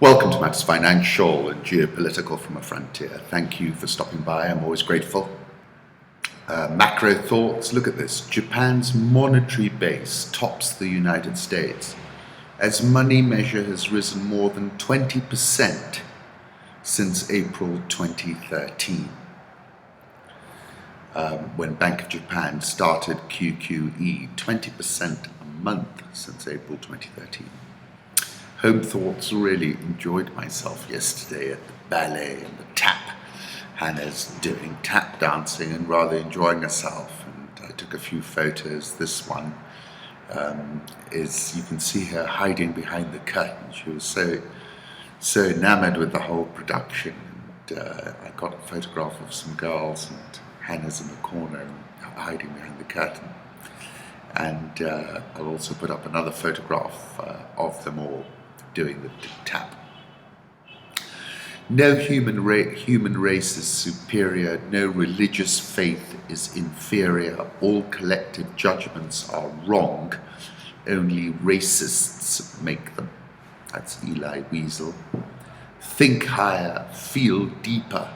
Welcome to Matters Financial and Geopolitical from a Frontier. Thank you for stopping by. I'm always grateful. Macro thoughts. Look at this. Japan's monetary base tops the United States as money measure has risen more than 20% since April 2013, when Bank of Japan started QQE. 20% a month since April 2013. Home thoughts. Really enjoyed myself yesterday at the ballet and the tap. Hannah's doing tap dancing and rather enjoying herself, and I took a few photos. This one is, you can see her hiding behind the curtain. She was so enamored with the whole production, and I got a photograph of some girls, and Hannah's in the corner hiding behind the curtain. And I'll also put up another photograph of them all doing the tap. No human race is superior, no religious faith is inferior, all collective judgments are wrong, only racists make them. That's Elie Wiesel. Think higher, feel deeper.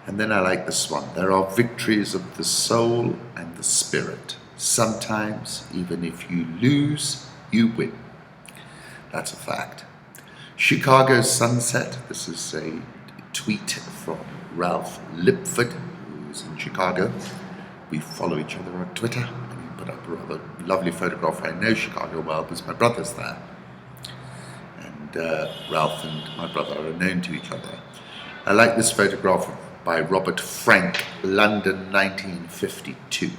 And then I like this one. There are victories of the soul and the spirit. Sometimes, even if you lose, you win. That's a fact. Chicago sunset. This is a tweet from Ralph Lipford, who's in Chicago. We follow each other on Twitter, and he put up a rather lovely photograph. I know Chicago well because my brother's there. And Ralph and my brother are known to each other. I like this photograph by Robert Frank, London 1952.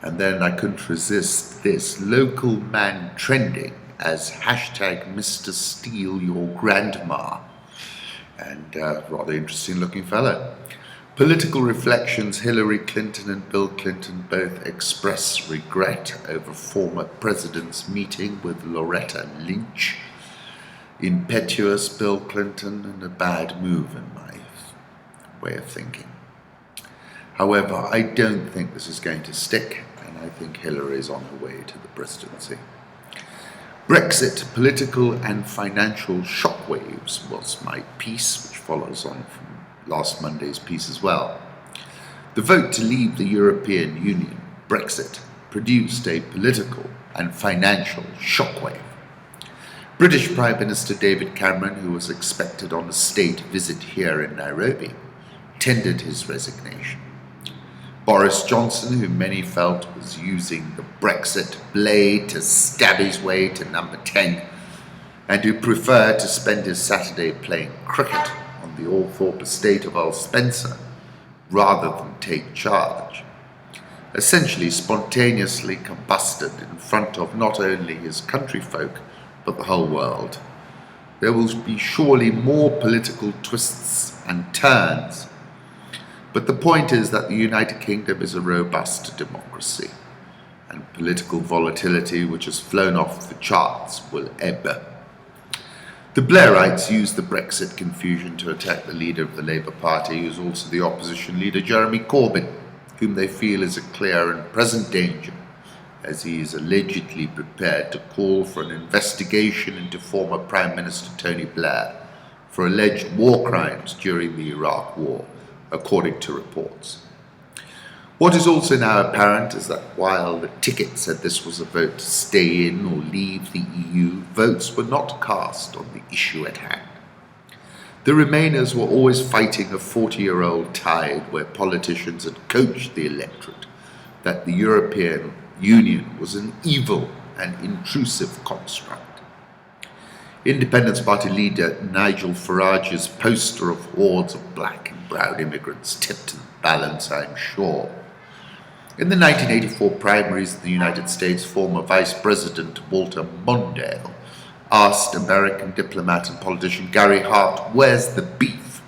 And then I couldn't resist this. Local man trending as hashtag Mr. Steal Your Grandma. And rather interesting looking fellow. Political reflections. Hillary Clinton and Bill Clinton both express regret over former president's meeting with Loretta Lynch. Impetuous Bill Clinton and a bad move in my way of thinking. However, I don't think this is going to stick, and I think Hillary is on her way to the presidency. BREXIT, political and financial shockwaves, was my piece, which follows on from last Monday's piece as well. The vote to leave the European Union, BREXIT, produced a political and financial shockwave. British Prime Minister David Cameron, who was expected on a state visit here in Nairobi, tendered his resignation. Boris Johnson, who many felt was using the Brexit blade to stab his way to number 10, and who preferred to spend his Saturday playing cricket on the Althorpe estate of Earl Spencer rather than take charge, essentially spontaneously combusted in front of not only his countryfolk but the whole world. There will be surely more political twists and turns, but the point is that the United Kingdom is a robust democracy, and political volatility, which has flown off the charts, will ebb. The Blairites used the Brexit confusion to attack the leader of the Labour Party, who is also the opposition leader, Jeremy Corbyn, whom they feel is a clear and present danger, as he is allegedly prepared to call for an investigation into former Prime Minister Tony Blair for alleged war crimes during the Iraq War, according to reports. What is also now apparent is that while the ticket said this was a vote to stay in or leave the EU, votes were not cast on the issue at hand. The Remainers were always fighting a 40-year-old tide where politicians had coached the electorate that the European Union was an evil and intrusive construct. Independence Party leader Nigel Farage's poster of hordes of black and brown immigrants tipped the balance, I'm sure. In the 1984 primaries in the United States, former Vice President Walter Mondale asked American diplomat and politician Gary Hart, "Where's the beef?"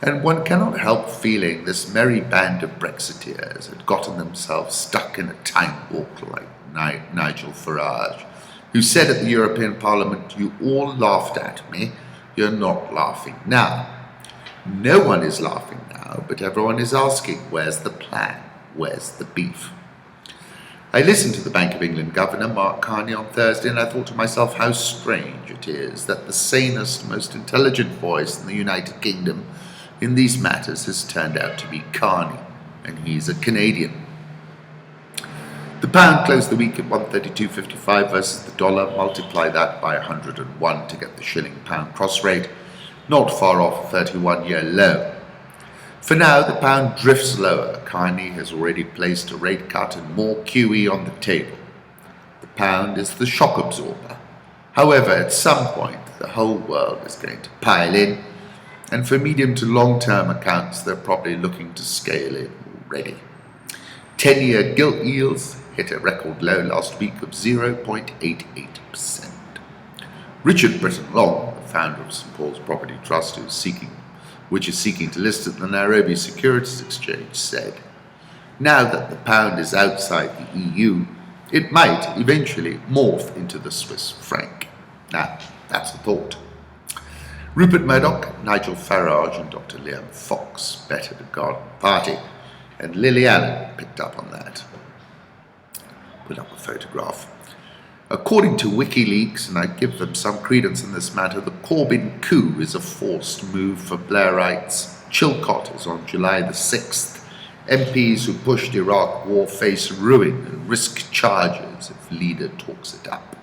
And one cannot help feeling this merry band of Brexiteers had gotten themselves stuck in a time warp like Nigel Farage, who said at the European Parliament, "You all laughed at me, you're not laughing now." No one is laughing now, but everyone is asking, where's the plan? Where's the beef? I listened to the Bank of England Governor, Mark Carney, on Thursday, and I thought to myself how strange it is that the sanest, most intelligent voice in the United Kingdom in these matters has turned out to be Carney, and he's a Canadian. The pound closed the week at 132.55 versus the dollar. Multiply that by 101 to get the shilling-pound cross rate, not far off a 31-year low. For now, the pound drifts lower. Carney has already placed a rate cut and more QE on the table. The pound is the shock absorber. However, at some point, the whole world is going to pile in, and for medium to long-term accounts, they're probably looking to scale in already. 10-year gilt yields hit a record low last week of 0.88%. Richard Britton Long, the founder of St Paul's Property Trust, which is seeking to list at the Nairobi Securities Exchange, said, now that the pound is outside the EU, it might eventually morph into the Swiss franc. Now, that's a thought. Rupert Murdoch, Nigel Farage and Dr. Liam Fox bettered a garden party, and Lily Allen picked up on that. Put up a photograph. According to WikiLeaks, and I give them some credence in this matter, the Corbyn coup is a forced move for Blairites. Chilcotters on July the 6th. MPs who pushed Iraq war face ruin and risk charges if leader talks it up.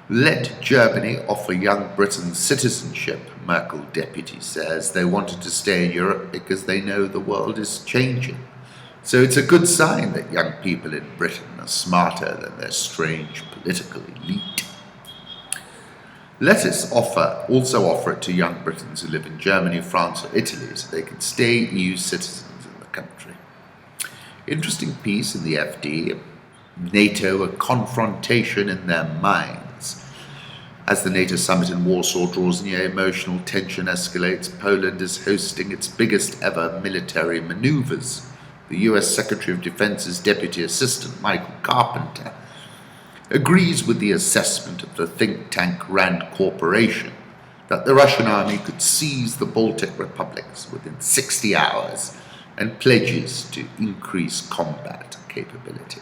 Let Germany offer young Britain citizenship, Merkel deputy says. They wanted to stay in Europe because they know the world is changing. So it's a good sign that young people in Britain are smarter than their strange political elite. Let us also offer it to young Britons who live in Germany, France or Italy so they can stay EU citizens in the country. Interesting piece in the FD, NATO, a confrontation in their minds. As the NATO summit in Warsaw draws near, emotional tension escalates. Poland is hosting its biggest ever military maneuvers. The US Secretary of Defense's Deputy Assistant, Michael Carpenter, agrees with the assessment of the think tank RAND Corporation that the Russian army could seize the Baltic republics within 60 hours and pledges to increase combat capability.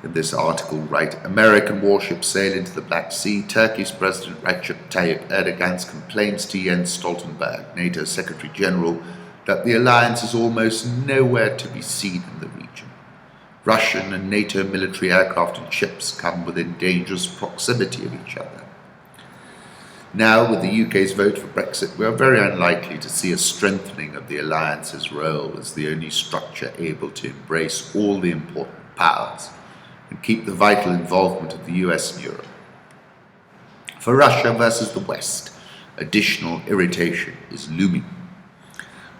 In this article, write, American warships sail into the Black Sea. Turkey's President Recep Tayyip Erdogan's complains to Jens Stoltenberg, NATO Secretary General, that the alliance is almost nowhere to be seen in the region. Russian and NATO military aircraft and ships come within dangerous proximity of each other. Now, with the UK's vote for Brexit, we are very unlikely to see a strengthening of the alliance's role as the only structure able to embrace all the important powers and keep the vital involvement of the US and Europe. For Russia versus the West, additional irritation is looming.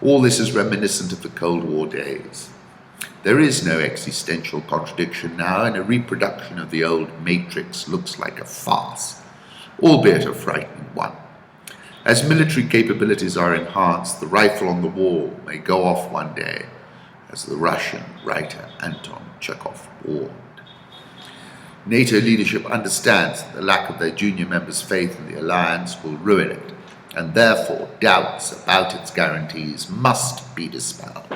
All this is reminiscent of the Cold War days. There is no existential contradiction now, and a reproduction of the old matrix looks like a farce, albeit a frightening one. As military capabilities are enhanced, the rifle on the wall may go off one day, as the Russian writer Anton Chekhov warned. NATO leadership understands that the lack of their junior members' faith in the alliance will ruin it, and therefore doubts about its guarantees must be dispelled.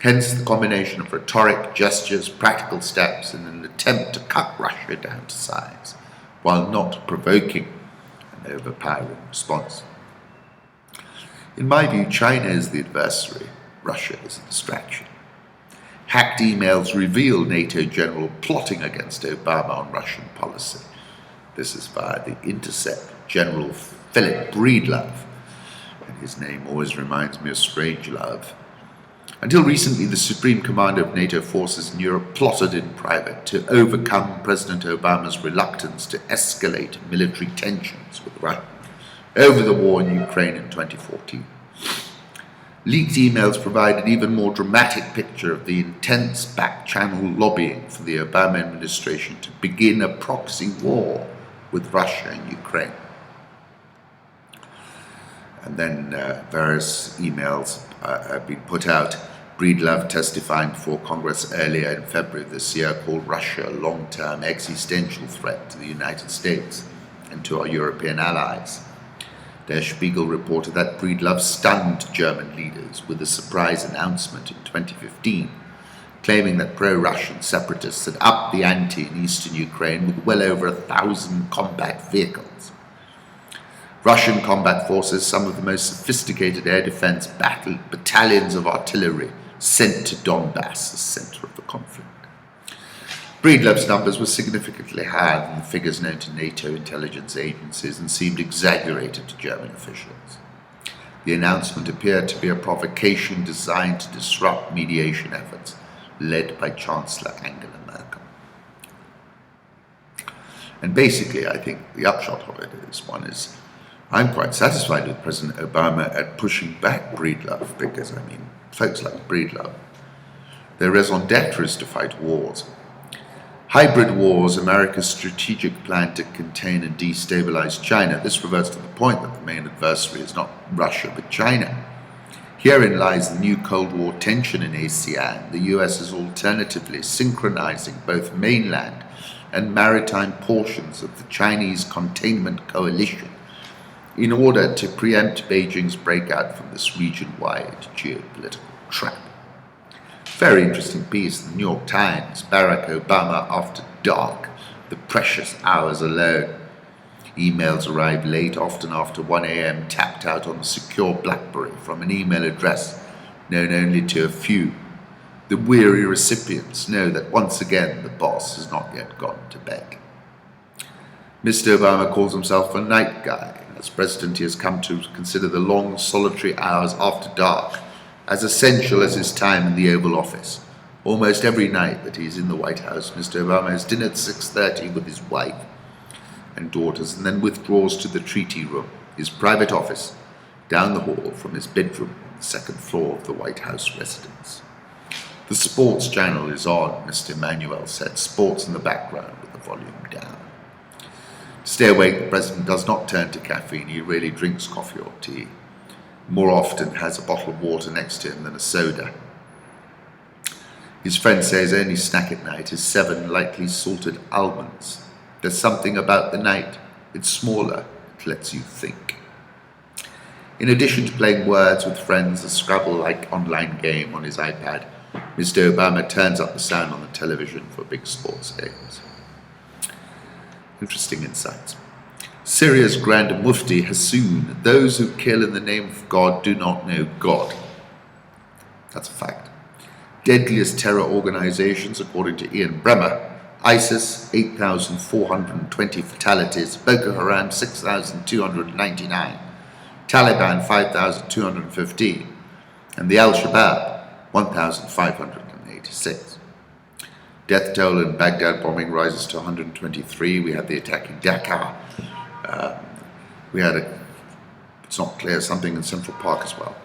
Hence the combination of rhetoric, gestures, practical steps in an attempt to cut Russia down to size, while not provoking an overpowering response. In my view, China is the adversary, Russia is a distraction. Hacked emails reveal NATO general plotting against Obama on Russian policy. This is via the Intercept General Philip Breedlove, and his name always reminds me of Strangelove. Until recently, the Supreme Commander of NATO forces in Europe plotted in private to overcome President Obama's reluctance to escalate military tensions with Russia over the war in Ukraine in 2014. Leaked emails provide an even more dramatic picture of the intense back-channel lobbying for the Obama administration to begin a proxy war with Russia and Ukraine. And then various emails have been put out. Breedlove testifying before Congress earlier in February this year called Russia a long-term existential threat to the United States and to our European allies. Der Spiegel reported that Breedlove stunned German leaders with a surprise announcement in 2015 claiming that pro-Russian separatists had upped the ante in eastern Ukraine with well over 1,000 combat vehicles. Russian combat forces, some of the most sophisticated air defense battalions of artillery, sent to Donbass, the center of the conflict. Breedlove's numbers were significantly higher than the figures known to NATO intelligence agencies and seemed exaggerated to German officials. The announcement appeared to be a provocation designed to disrupt mediation efforts led by Chancellor Angela Merkel. And basically, I think the upshot of it is, I'm quite satisfied with President Obama at pushing back Breedlove because, folks like Breedlove, their raison d'etre is to fight wars. Hybrid wars, America's strategic plan to contain and destabilize China. This reverts to the point that the main adversary is not Russia but China. Herein lies the new Cold War tension in ASEAN. The US is alternatively synchronizing both mainland and maritime portions of the Chinese containment coalition in order to preempt Beijing's breakout from this region-wide geopolitical trap. Very interesting piece in the New York Times, Barack Obama after dark, the precious hours alone. Emails arrive late, often after 1 a.m., tapped out on a secure BlackBerry from an email address known only to a few. The weary recipients know that once again the boss has not yet gone to bed. Mr. Obama calls himself a night guy. As president, he has come to consider the long, solitary hours after dark as essential as his time in the Oval Office. Almost every night that he's in the White House, Mr. Obama has dinner at 6:30 with his wife and daughters, and then withdraws to the treaty room, his private office, down the hall from his bedroom on the second floor of the White House residence. The sports channel is on, Mr. Emanuel said, sports in the background with the volume down. To stay awake, the president does not turn to caffeine. He rarely drinks coffee or tea. More often has a bottle of water next to him than a soda. His friend says only snack at night is 7 lightly salted almonds. There's something about the night. It's smaller. It lets you think. In addition to playing words with friends, a Scrabble-like online game on his iPad, Mr. Obama turns up the sound on the television for big sports games. Interesting insights. Syria's Grand Mufti Hassoun, those who kill in the name of God do not know God. That's a fact. Deadliest terror organizations, according to Ian Bremmer: ISIS, 8,420 fatalities, Boko Haram, 6,299, Taliban, 5,215, and the Al-Shabaab, 1,586. Death toll in Baghdad bombing rises to 123. We had the attack in Dhaka. We had it's not clear, something in Central Park as well.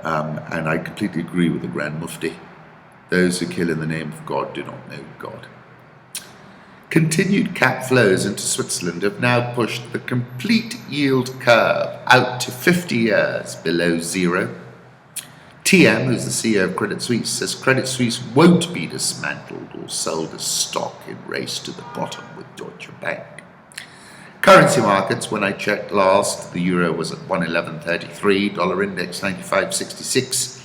And I completely agree with the Grand Mufti. Those who kill in the name of God do not know God. Continued cap flows into Switzerland have now pushed the complete yield curve out to 50 years below zero. TM, who's the CEO of Credit Suisse, says Credit Suisse won't be dismantled or sold as stock in race to the bottom with Deutsche Bank. Currency markets, when I checked last, the euro was at 111.33, dollar index 95.66,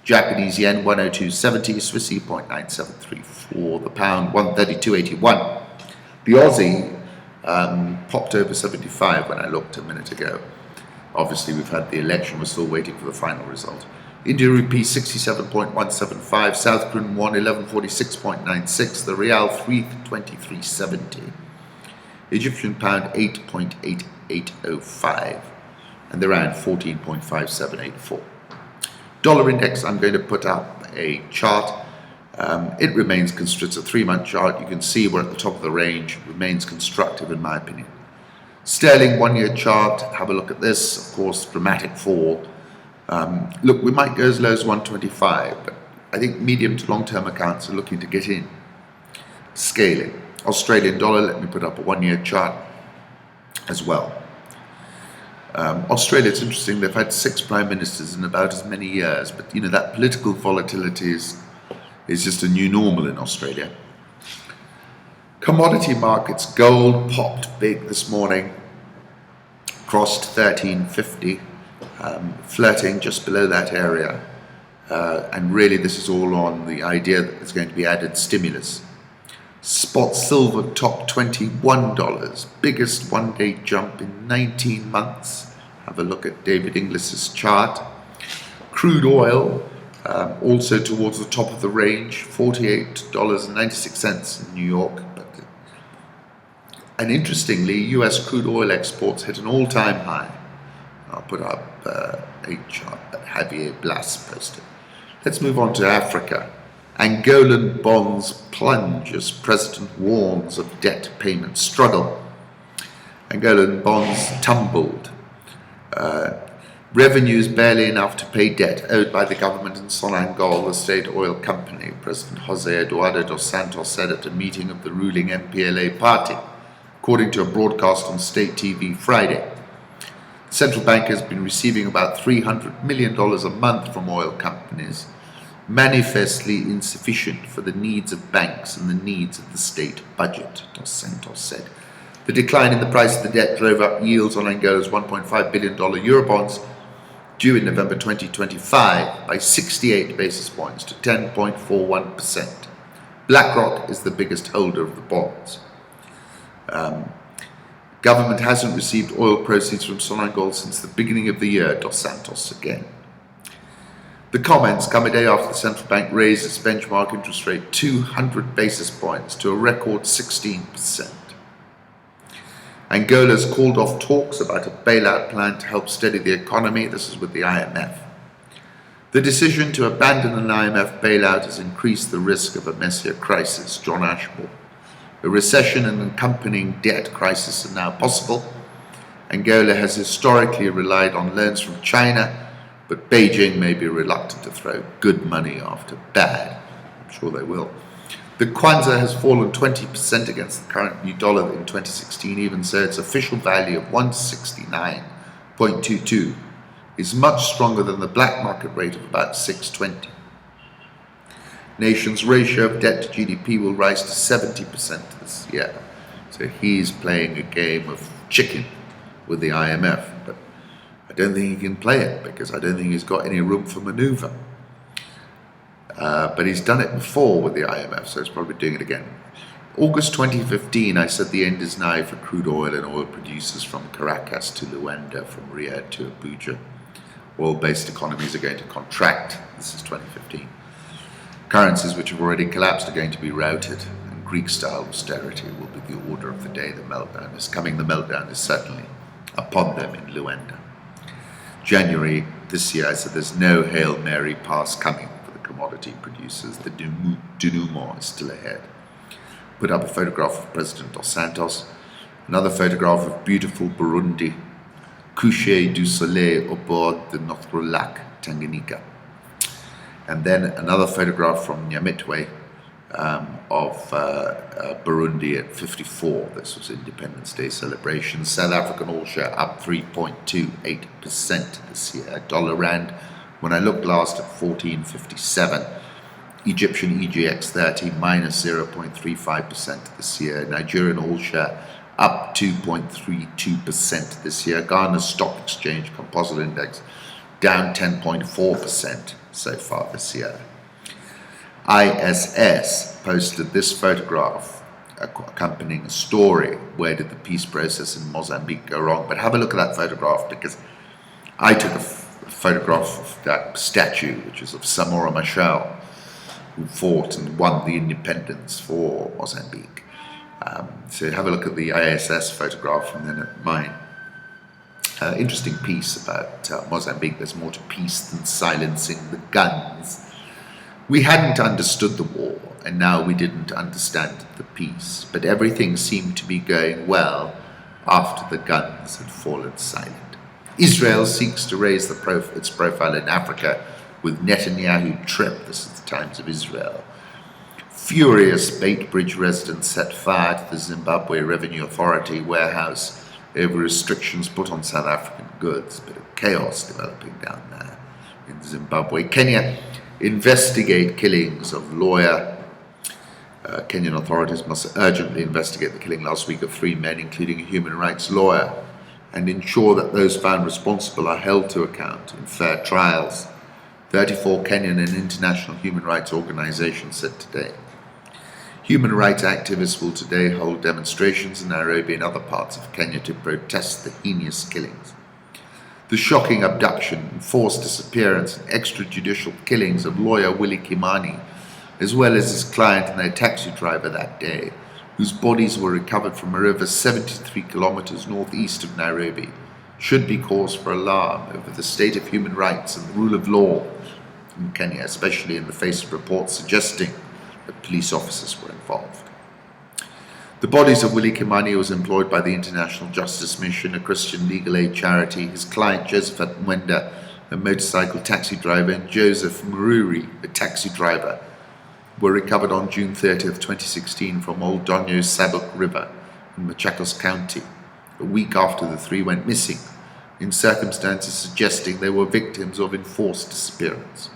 Japanese yen 102.70, Swissy 0.9734, the pound 132.81. The Aussie popped over 75 when I looked a minute ago. Obviously, we've had the election, we're still waiting for the final result. Indian rupee 67.175, South Korean won 1146.96, the Rial 323.70, Egyptian pound 8.8805, and the Rand 14.5784. Dollar index, I'm going to put up a chart. It remains constructive. It's a 3-month chart. You can see we're at the top of the range. It remains constructive in my opinion. Sterling 1-year chart, have a look at this. Of course, dramatic fall. Look, we might go as low as 125, but I think medium to long-term accounts are looking to get in. Scaling. Australian dollar, let me put up a 1-year chart as well. Australia, it's interesting, they've had 6 prime ministers in about as many years, but you know, that political volatility is just a new normal in Australia. Commodity markets, gold popped big this morning, crossed 1350, flirting just below that area. and really this is all on the idea that there's going to be added stimulus. Spot silver topped $21, biggest one-day jump in 19 months. Have a look at David Inglis's chart. Crude oil also towards the top of the range, $48.96 in New York. And interestingly, US crude oil exports hit an all-time high. I'll put up a chart that Javier Blas posted. Let's move on to Africa. Angolan bonds plunge as president warns of debt payment struggle. Angolan bonds tumbled. Revenues barely enough to pay debt owed by the government in Sonangol, the state oil company, President Jose Eduardo dos Santos said at a meeting of the ruling MPLA party, according to a broadcast on state TV Friday. The central bank has been receiving about $300 million a month from oil companies, manifestly insufficient for the needs of banks and the needs of the state budget, Dos Santos said. The decline in the price of the debt drove up yields on Angola's $1.5 billion Eurobonds due in November 2025 by 68 basis points to 10.41%. BlackRock is the biggest holder of the bonds. Government hasn't received oil proceeds from Sonangol since the beginning of the year, Dos Santos again. The comments come a day after the central bank raised its benchmark interest rate 200 basis points to a record 16%. Angola's called off talks about a bailout plan to help steady the economy. This is with the IMF. The decision to abandon an IMF bailout has increased the risk of a messier crisis, John Ashmore. A recession and accompanying debt crisis are now possible. Angola has historically relied on loans from China, but Beijing may be reluctant to throw good money after bad. I'm sure they will. The kwanza has fallen 20% against the current new dollar in 2016, even so its official value of 169.22 is much stronger than the black market rate of about 620. Nation's ratio of debt to GDP will rise to 70% this year. So he's playing a game of chicken with the IMF, but I don't think he can play it because I don't think he's got any room for maneuver. But he's done it before with the IMF, so he's probably doing it again. August 2015, I said the end is nigh for crude oil and oil producers from Caracas to Luanda, from Riyadh to Abuja. Oil-based economies are going to contract. This is 2015. Currencies which have already collapsed are going to be routed, and Greek-style austerity will be the order of the day. The meltdown is coming. The meltdown is certainly upon them in Luanda. January this year, I said there's no Hail Mary pass coming for the commodity producers. The denouement is still ahead. Put up a photograph of President Dos Santos, another photograph of beautiful Burundi, coucher du soleil au bord de notre lac, Tanganyika. And then another photograph from Nyamitwe of Burundi at 54. This was Independence Day celebration. South African all share up 3.28% this year. Dollar rand, when I looked last, at 14.57. Egyptian EGX 30 minus 0.35% this year. Nigerian all share up 2.32% this year. Ghana's stock exchange composite index down 10.4% so far this year. ISS posted this photograph accompanying a story. Where did the peace process in Mozambique go wrong? But have a look at that photograph, because I took a photograph of that statue, which is of Samora Machel, who fought and won the independence for Mozambique. So have a look at the ISS photograph and then at mine. Interesting piece about Mozambique. There's more to peace than silencing the guns. We hadn't understood the war, and now we didn't understand the peace, but everything seemed to be going well after the guns had fallen silent. Israel seeks to raise its profile in Africa with Netanyahu trip. This is the Times of Israel. Furious Baitbridge residents set fire to the Zimbabwe Revenue Authority warehouse over restrictions put on South African goods. A bit of chaos developing down there in Zimbabwe. Kenya investigate killings of lawyer. Kenyan authorities must urgently investigate the killing last week of 3 men, including a human rights lawyer, and ensure that those found responsible are held to account in fair trials. 34 Kenyan and international human rights organizations said today. Human rights activists will today hold demonstrations in Nairobi and other parts of Kenya to protest the heinous killings. The shocking abduction, enforced disappearance and extrajudicial killings of lawyer Willie Kimani, as well as his client and their taxi driver that day, whose bodies were recovered from a river 73 kilometers northeast of Nairobi, should be cause for alarm over the state of human rights and the rule of law in Kenya, especially in the face of reports suggesting that police officers were involved. The bodies of Willie Kimani was employed by the International Justice Mission, a Christian legal aid charity, his client Joseph Mwenda, a motorcycle taxi driver, and Joseph Mururi, a taxi driver, were recovered on June 30th, 2016 from Old Donyo Sabuk River in Machakos County, a week after the three went missing, in circumstances suggesting they were victims of enforced disappearance.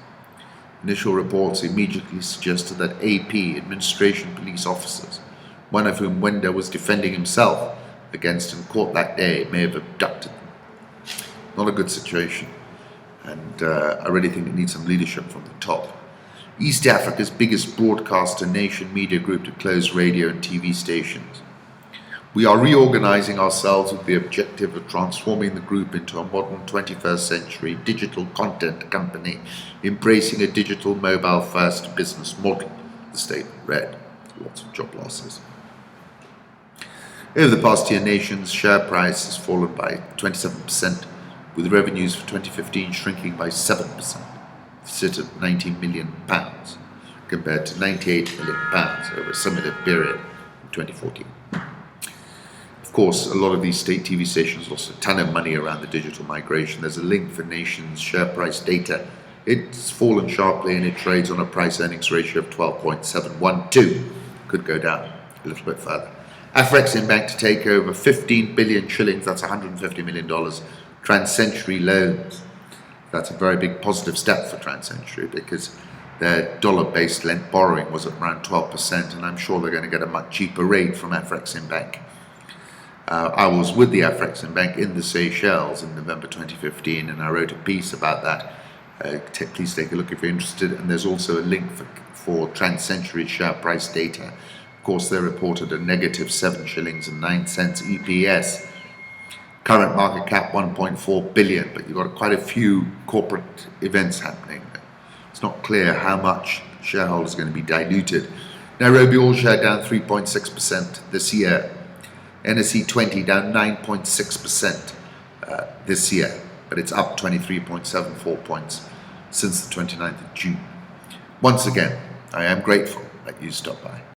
Initial reports immediately suggested that AP, administration police officers, one of whom Mwenda was defending himself against in court that day, may have abducted them. Not a good situation, and I really think it needs some leadership from the top. East Africa's biggest broadcaster nation media group to close radio and TV stations. We are reorganizing ourselves with the objective of transforming the group into a modern 21st century digital content company, embracing a digital mobile-first business model, the statement read. Lots of job losses. Over the past year, nation's share price has fallen by 27%, with revenues for 2015 shrinking by 7%, to sit at £90 million, compared to £98 million over a similar period in 2014. Of course, a lot of these state TV stations lost a ton of money around the digital migration. There's a link for nation's share price data. It's fallen sharply and it trades on a price-earnings ratio of 12.712. Could go down a little bit further. Afreximbank to take over 15 billion shillings, that's $150 million, trans-century loans. That's a very big positive step for trans-century because their dollar-based lent borrowing was at around 12%, and I'm sure they're going to get a much cheaper rate from Afreximbank. I was with the Afreximbank in the Seychelles in November 2015, and I wrote a piece about that. Please take a look if you're interested, and there's also a link for trans-century share price data. Of course, they reported a negative 7 shillings and 9 cents EPS. Current market cap 1.4 billion, but you've got quite a few corporate events happening. It's not clear how much shareholders are going to be diluted. Nairobi All Share down 3.6% this year. NSE 20 down 9.6% this year, but it's up 23.74 points since the 29th of June. Once again, I am grateful that you stopped by.